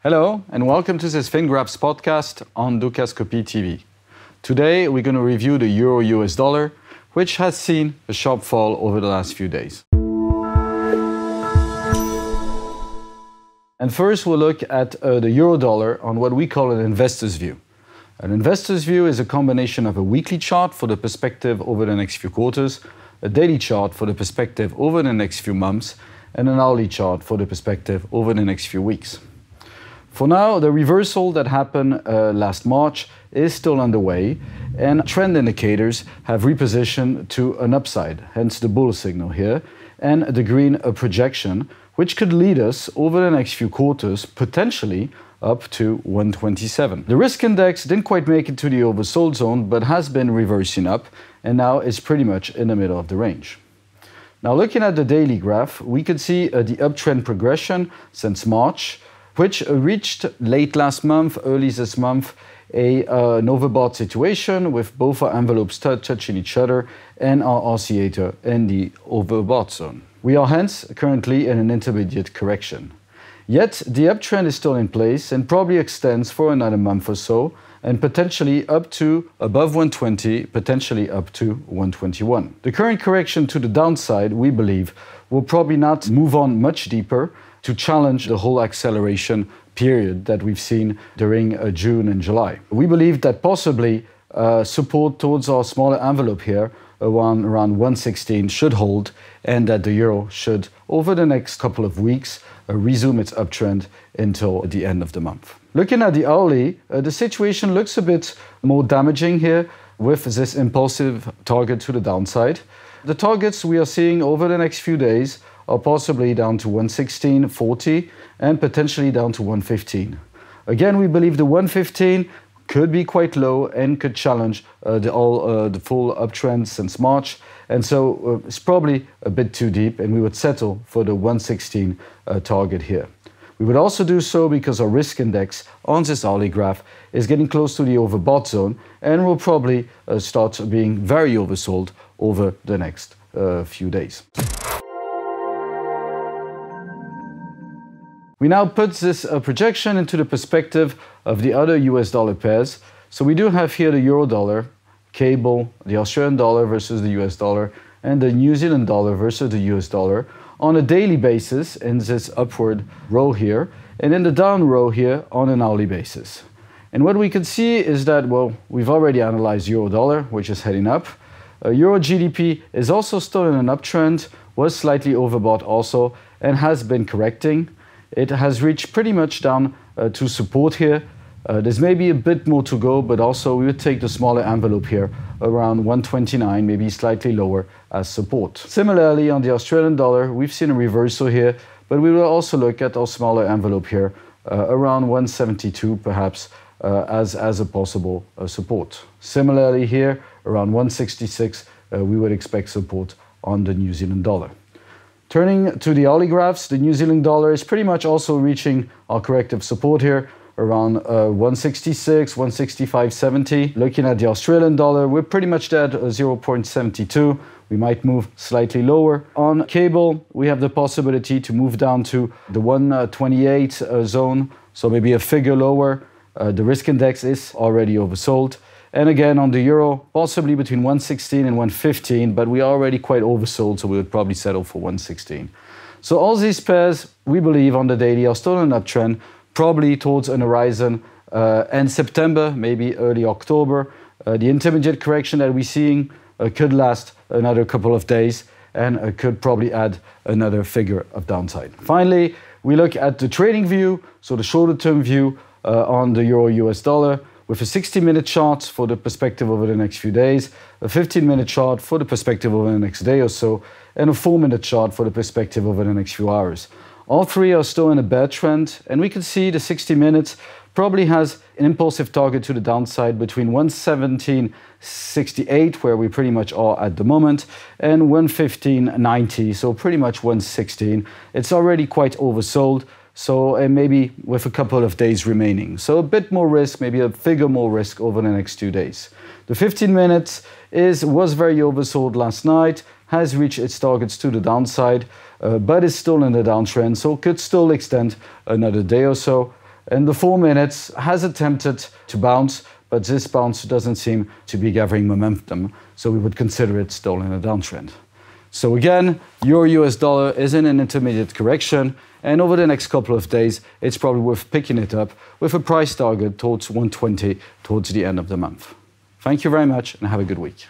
Hello and welcome to this FinGraphs podcast on Dukascopy TV. Today we're going to review the Euro-US dollar, which has seen a sharp fall over the last few days. And first we'll look at the euro dollar on what we call an investor's view. An investor's view is a combination of a weekly chart for the perspective over the next few quarters, a daily chart for the perspective over the next few months, and an hourly chart for the perspective over the next few weeks. For now, the reversal that happened last March is still underway, and trend indicators have repositioned to an upside, hence the bull signal here, and the green projection, which could lead us over the next few quarters, potentially up to 127. The risk index didn't quite make it to the oversold zone, but has been reversing up, and now is pretty much in the middle of the range. Now, looking at the daily graph, we can see the uptrend progression since March, which reached late last month, early this month, an overbought situation with both our envelopes touching each other and our oscillator in the overbought zone. We are hence currently in an intermediate correction. Yet the uptrend is still in place and probably extends for another month or so, and potentially up to above 120, potentially up to 121. The current correction to the downside, we believe, will probably not move on much deeper to challenge the whole acceleration period that we've seen during June and July. We believe that possibly support towards our smaller envelope here around 116 should hold, and that the euro should, over the next couple of weeks, resume its uptrend until the end of the month. Looking at the hourly, the situation looks a bit more damaging here with this impulsive target to the downside. The targets we are seeing over the next few days are possibly down to 116.40 and potentially down to 115. Again, we believe the 115 could be quite low and could challenge the full uptrend since March, and so it's probably a bit too deep, and we would settle for the 116 target here. We would also do so because our risk index on this hourly graph is getting close to the overbought zone and will probably start being very oversold over the next few days. We now put this projection into the perspective of the other US dollar pairs. So we do have here the euro dollar, cable, the Australian dollar versus the US dollar, and the New Zealand dollar versus the US dollar on a daily basis in this upward row here, and in the down row here on an hourly basis. And what we can see is that, well, we've already analyzed euro dollar, which is heading up. Euro GDP is also still in an uptrend, was slightly overbought also, and has been correcting. It has reached pretty much down to support here. There's maybe a bit more to go, but also we would take the smaller envelope here around 129, maybe slightly lower as support. Similarly, on the Australian dollar, we've seen a reversal here, but we will also look at our smaller envelope here around 172 perhaps as a possible support. Similarly here, around 166, we would expect support on the New Zealand dollar. Turning to the hourly graphs, the New Zealand dollar is pretty much also reaching our corrective support here around 166, 165.70. Looking at the Australian dollar, we're pretty much there at 0.72. We might move slightly lower. On cable, we have the possibility to move down to the 128 zone, so maybe a figure lower. The risk index is already oversold. And again, on the euro, possibly between 116 and 115, but we are already quite oversold, so we would probably settle for 116. So all these pairs, we believe, on the daily are still in an uptrend, probably towards an horizon end September, maybe early October. The intermediate correction that we're seeing could last another couple of days and could probably add another figure of downside. Finally, we look at the trading view, so the shorter term view on the euro-US dollar, with a 60-minute chart for the perspective over the next few days, a 15-minute chart for the perspective over the next day or so, and a 4-minute chart for the perspective over the next few hours. All three are still in a bear trend, and we can see the 60 minutes probably has an impulsive target to the downside between 117.68, where we pretty much are at the moment, and 115.90, so pretty much 116. It's already quite oversold. So maybe with a couple of days remaining. So a bit more risk, maybe a figure more risk over the next 2 days. The 15 minutes was very oversold last night, has reached its targets to the downside, but is still in the downtrend, so could still extend another day or so. in the 4 minutes has attempted to bounce, but this bounce doesn't seem to be gathering momentum, so we would consider it still in a downtrend. So again, Euro-US dollar is in an intermediate correction, and over the next couple of days, it's probably worth picking it up with a price target towards 120 towards the end of the month. Thank you very much and have a good week.